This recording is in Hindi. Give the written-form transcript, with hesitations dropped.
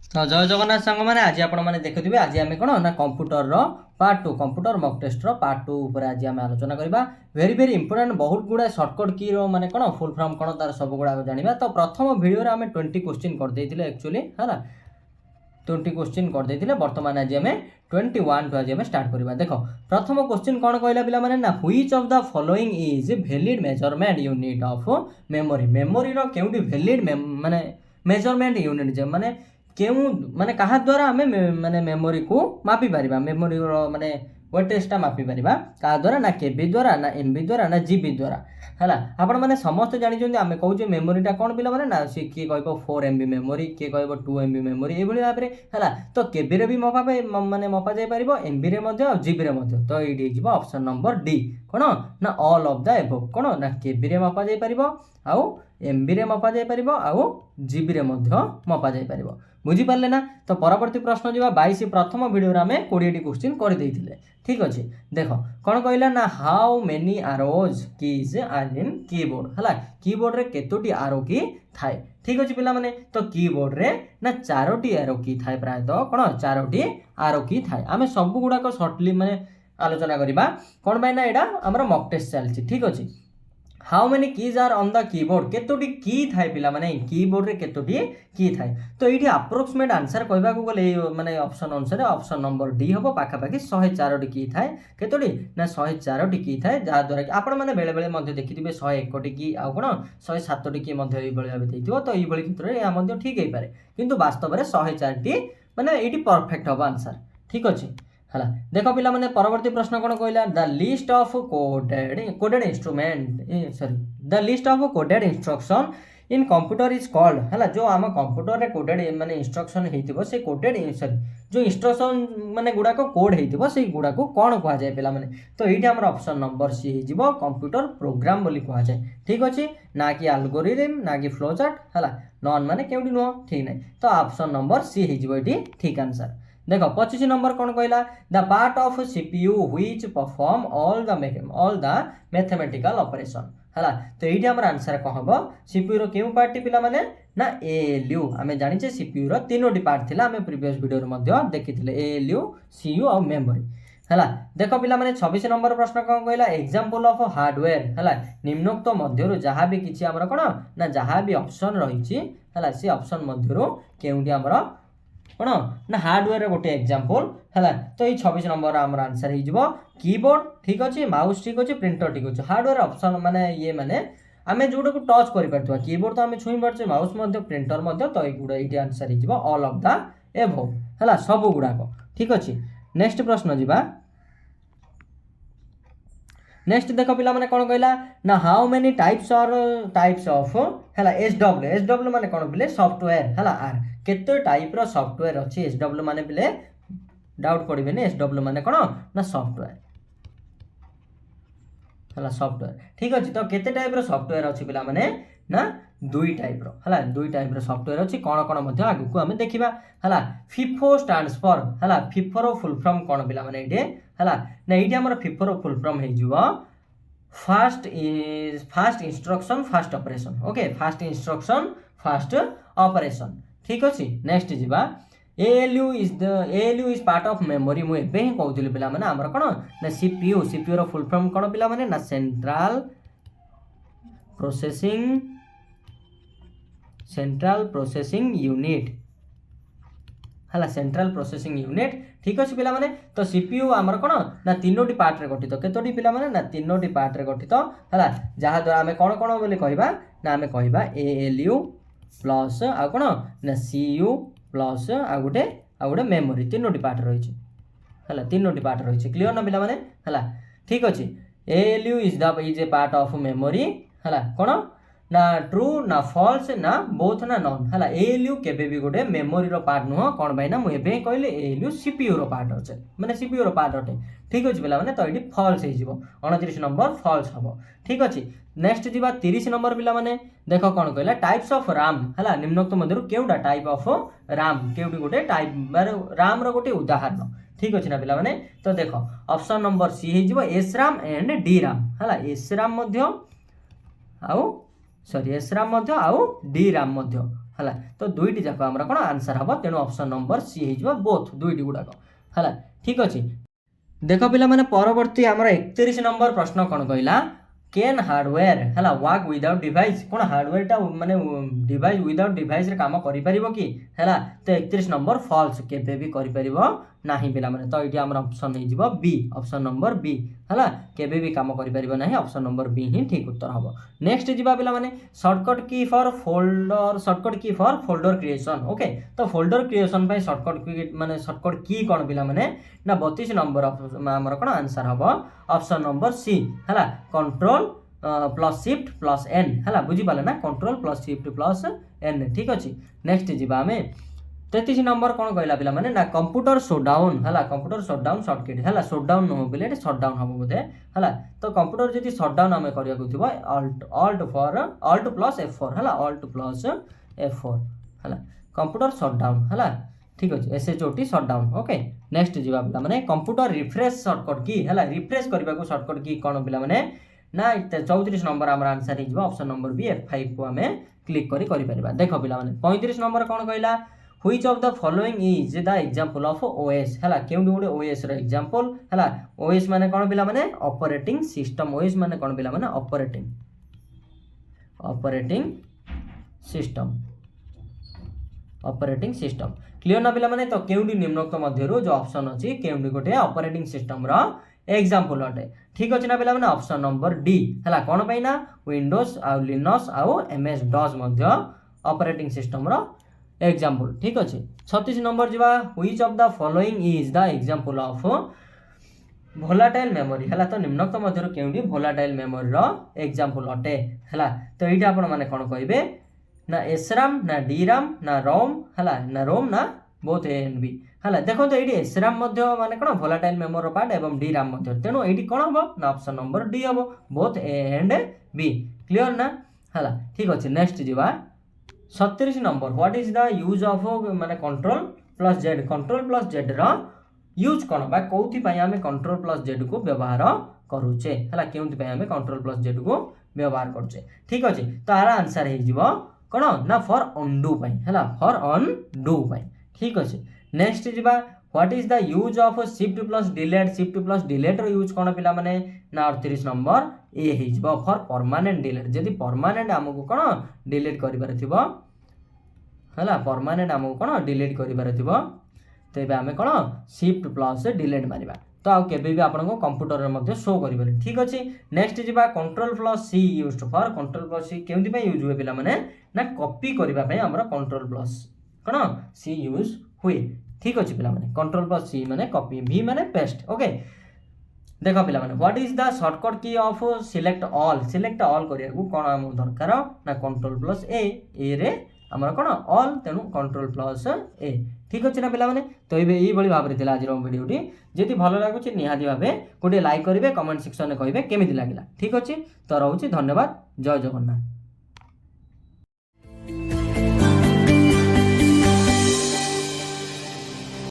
तो जय जगन्नाथ सांग मैंने आज आपण मैंने देखुवे आज आम कौन ना computer part 2 computer mock test part 2 उपर आज आम आलोचना करवा वेरी वेरी इंपोर्टेंट बहुत गुड़ा सर्टकट की माने कौन फुल फॉर्म कौन तार सब गुड़ा जाना। तो प्रथम वीडियो आम 20 क्वेश्चन करदे एक्चुअली है 20 क्वेश्चन करदे बर्तमान आज आम 21 आज आम स्टार्ट करवा। देख प्रथम क्वेश्चन कौन कहला पिला माने ना which of the following is valid measurement unit of memory memory रो केउडी वैलिड माने मेजरमेंट यूनिट माने केउ माने कहा द्वारा आम माने मेमोरी को मापी पारिबा मेमोरी माने वेटेजटा मापी पारिबा कहा द्वारा ना केबी द्वारा ना एमबी द्वारा ना जीबी द्वारा है। आपण मैंने समस्त जानी आम कहे मेमोरीटा कौन पिला माने ना सी किए कह 4 MB मेमोरी किए कह 2 MB मेमोरी ये भाव में है। तो केबी रे भी मपा माने मपा जाई पारिबो एमबी रे मध्य जीबी रे मध्य। तो ये ऑप्शन नंबर डी कौन ना ऑल ऑफ द एबव कौन ना केबी रे मपा जाई पारिबो आउ एमबी रे मपा जाई पारिबो आउ जीबी रे मध्य मपा जाई पारिबो। बुझी पारले ना। तो परवर्ती प्रश्न जा 22 प्रथम वीडियो आम 20 क्वेश्चन कर देइथिले ठीक अच्छे। देख कौन कहला ना how many arrows keys are in keyboard है कीबोर्ड रे केतोटी आरो की थाए ठीक अच्छे पिला माने। तो कीबोर्ड रे ना 4टी आरो की थाए प्रायतः कौन 4टी आरो की थाए। आम सब गुड़ाक सर्टली माने आलोचना करवा कौन पाई ना यहाँ आमर मक टेस्ट चलती ठीक अच्छे। How many keys are on the keyboard केतोटी की थाए पिला माने कीबोर्ड रे केतोटी की थाए। तो ये अप्रोक्सीमेट आंसर कहबा को गले माने ऑप्शन अनुसार ऑप्शन नंबर डी हम पाखापाखि 104 टी की थाए केतोटी ना 104 टी की थाए जहाँ द्वारा कि आपण मैंने बेले बेले मध्य देखिथिबे 101 टी की आ कोन 107 टी की मध्य एई बळे भाबे देइथिबो। तो एई बळे क्षेत्र रे या मध्य ठीक हेई पारे किंतु वास्तव रे 104 टी माने एटी परफेक्ट हबो आंसर ठीक अछि है। देख पिला माने परवर्ती प्रश्न कौन कहला the list of coded instrument sorry the list of coded instruction in computer is called है जो आम कंप्यूटर रे कोडेड माने इंस्ट्रक्शन हेतिबो से कोडेड सॉरी जो इंस्ट्रक्शन माने गुडा को कोड हेतिबो से गुडा को कौन कहा जाए पिला माने। तो एठी हमर ऑप्शन नंबर सी हे जिवो कंप्यूटर प्रोग्राम बोली कहा जाए ठीक अछि ना कि एल्गोरिथम ना कि फ्लो चार्ट है नॉन माने केउडी नो ठीक नै। तो ऑप्शन नंबर सी हे जिवो एठी ठीक आंसर। देख 25 नंबर कौन कहला the part of CPU which perform all the mathematical operation है। तो ये हमर आंसर कौन हम सीपीयू रो केउ पार्ट पिला माने ना एएलयू आमे जानिचे सीपीयू रो तीनोटी पार्ट थिला आमे प्रीवियस वीडियो रे मध्य देखिथिले एएलयू सीयू और मेमोरी है। देख पिला माने 26 नंबर प्रश्न कौन कहला एग्जांपल ऑफ हार्डवेयर है निम्नोक्त मध्यरु जहाँ भी किछि हमर कोन ना जहाँ भी ऑप्शन रहिछि है से ऑप्शन मध्यरु केउटी हमर कौन ना हार्डवेयर गोटे एग्जांपल है। तो ये 26 नंबर आमर आंसर हो कीबोर्ड ठीक अच्छे माउस ठीक अच्छे प्रिंटर ठीक अच्छे हार्डवेयर ऑप्शन माने ये माने आम जोटा को टच कर कीबोर्ड तो आम छुई पारे माउस प्रिंटर तो ये आंसर हो ऑल ऑफ द एबव है सब गुड़ाक ठीक अच्छे। नेक्स्ट प्रश्न जा नेक्स्ट देख पिला माने कौन कहला ना हाउ मेनी टाइप्स ऑफ है एसडब्ल्यू माने कौन पिले सॉफ्टवेयर है आर केते टाइप रो सॉफ्टवेयर अच्छी एसडब्ल्यू माने पिले डाउट पड़े नहीं एसडब्ल्यू माने कौन ना सॉफ्टवेयर है सॉफ्टवेयर ठीक अच्छे। तो केते टाइप रो सॉफ्टवेयर अच्छी पिला माने ना 2 टाइप रो है 2 टाइप रो सॉफ्टवेयर अच्छी कौन कौन मध्य आगु को आम देखा है। फिफो स्टैंड्स फॉर है फिफो रो फुल फॉर्म कौन पिला माने ये है ना ये आम फिफो रो फुल फॉर्म हो fast instruction fast operation okay fast instruction fast operation ठीक अच्छे। नेक्स्ट जीवा ALU is part of memory मुझे ही कहूली पिला माने आमर कौन ना सीपीयू रो फुल फॉर्म कौन पिला माने ना सेंट्रल प्रोसेसिंग यूनिट है सेंट्रल प्रोसेसिंग यूनिट ठीक अच्छे पिला माने। तो सीपीयू आमर कौन ना 3टी पार्ट रे गठित केतोटी पिला माने ना 3टी पार्ट रे गठित है जहाँ द्वारा आम कौन कौन बोली कहबा ना आम कहबा एएलयू प्लस आ कौन ना सीयू प्लस आ गोटे मेमोरी 3टी पार्ट रही है 3टी पार्ट रही क्लियर ना पिला माने है ठीक अच्छे। ALU is a part of memory है कौन ना ट्रू ना फॉल्स ना बोथ ना नॉन है एएलयू केबे भी गोटे मेमोरी रो पार्ट नुह कौन भाई ना मुझे कहली एएलयू सीपीयू रो पार्ट अच्छे माने सीपीयू रो पार्ट अटे ठीक अच्छे पिला माने। तो ये फॉल्स हो 29 नंबर फॉल्स हम ठीक अच्छे। नेक्स्ट जीवा 30 नंबर पिला माने देख कौन कहला टाइप्स ऑफ राम है निम्नोक्त मध्य केउटा टाइप ऑफ राम केउटी गोटे टाइप राम रो गोटे उदाहरण ठीक अच्छे ना पिला माने। तो देख ऑप्शन नंबर सी हो S Ram and D Ram है एस राम आउ सॉरी एस राम आउ डी राम है तो दुईटी जाक आमर कौन आंसर हम तेणु ऑप्शन नंबर सी हो बोथ दुईटी गुड़ाक है ठीक अच्छे देख पिला माने परवर्ती आमर 31 नंबर प्रश्न कौन कहला कैन हार्डवेयर है वर्क विदाउट डिवाइस कौन हार्डवेयर टा माने डिवाइस विदाउट डिवाइस रे काम करि परिबो कि है तो 31 नंबर फॉल्स केबे भी करि परिबो नाही पिला माने तो ये आमर ऑप्शन हो जिवो बी ऑप्शन नंबर बी है केबे भी काम करि परिबो नाही ऑप्शन नंबर बी ही ठीक उत्तर हबो नेक्स्ट जिबा पिला माने शॉर्टकट की फॉर फोल्डर क्रिएशन ओके तो फोल्डर क्रिएशन पे शॉर्टकट की माने शॉर्टकट की कौन पिला माने ना 32 नंबर आमर कौन आंसर हबो ऑप्शन नंबर सी है control plus shift plus N है बुझी पाले ना control plus shift plus N ठीक अच्छे नेक्स्ट जीवा आम 33 नंबर कौन कहला पिला माने ना कंप्यूटर शटडाउन है कंप्यूटर शटडाउन शॉर्टकट है शटडाउन नुह बोले शटडाउन हम बोधे है तो कंप्यूटर जदि शटडाउन आम करवा अल्ट प्लस F4 है अल्ट प्लस F4 है कंप्यूटर शटडाउन है ठीक अच्छे SHOT शटडाउन ओके नेक्स्ट जीवा पिला माने कंप्यूटर रिफ्रेश शॉर्टकट की है रिफ्रेश करने को शॉर्टकट की कौन पिला माने ना 34 नंबर आम आंसर हो ऑप्शन नंबर बी F5 को आम क्लिक कर देख पिला माने 35 नंबर कौन कहला which of the following is the example of OS है क्यों गोटे OS रो एग्जांपल है OS माने कौन पिला माने ऑपरेटिंग सिस्टम OS माने कौन पिला माने ऑपरेटिंग सिस्टम क्लियर ना पिला माने तो केउडी निम्नोक्त मध्यरु जो ऑप्शन अछि केउडी गोटे ऑपरेटिंग सिस्टम रो एग्जांपल अटे ठीक अच्छे ना पिला माने ऑप्शन नंबर डी है कौन पाई ना विंडोज आउ लिनक्स आउ MS DOS मध्य ऑपरेटिंग सिस्टम रो एग्जांपल ठीक अच्छे 36 नंबर जीवा which of the following is the example of volatile memory है तो निम्नोक्त मध्यरु केउडी भोलाटाइल मेमोरी रो एग्जांपल अटे है तो ये आपण माने कौन कहिबे ना SRAM ना DRAM ना ROM है ना ROM ना बोथ A and B है देखो तो ये SRAM माने कौन भोलाटाइल मेमोरी पार्ट एवं DRAM तेणु ये कौन हम ना ऑप्शन नंबर डी हम both A and B clear ना है ठीक अच्छे नेक्स्ट जीवा 37 number what is the use of माने कंट्रोल प्लस जेड रो यूज कौन बा कौथि पई आमे कंट्रोल प्लस जेड को व्यवहार करूचे है केउथि पई आमे कंट्रोल प्लस जेड को व्यवहार करछे ठीक अछि तो आर आंसर हे जिवो कौन ना फॉर अनडू पई है फॉर अनडू पई ठीक अछि नेक्स्ट जिबा what is the use of shift plus delete रो यूज कौन पिला माने ना 38 नंबर ए हे जिवो फॉर परमानेंट डिलीट जदि परमानेंट हमको कौन डिलीट करिबार थिबो है परमानेंट हमको कौन डिलीट करिबार थिबो तेबे आमे कौन शिफ्ट प्लस डिलीट मारिबा तो आउ केबे भी आपन को कंप्यूटर रे मध्ये शो करिबे ठीक अछि नेक्स्ट जिबा control plus C used for control plus C केउथि पे यूज हुए पिला माने ना कॉपी करिबा पे हमरा कंट्रोल प्लस कौन सी यूज हुए ठीक अच्छे पिला माने कंट्रोल प्लस सी माने कॉपी भी माने पेस्ट ओके देखो पिला माने व्हाट इज द शॉर्टकट की ऑफ सिलेक्ट ऑल करिया को कोन हम दरकार ना कंट्रोल प्लस ए रे हमर कोन ऑल तेनु कंट्रोल प्लस ए ठीक अच्छे ना पिला माने तो ये बड़ी भाव रे आज वीडियोटी जदि भल लागुची निहाती भाबे गोटे लाइक करिवे कमेंट सेक्शन में कहिबे केमिति लागिला ठीक अच्छे तो रहउची धन्यवाद जय जगन्नाथ।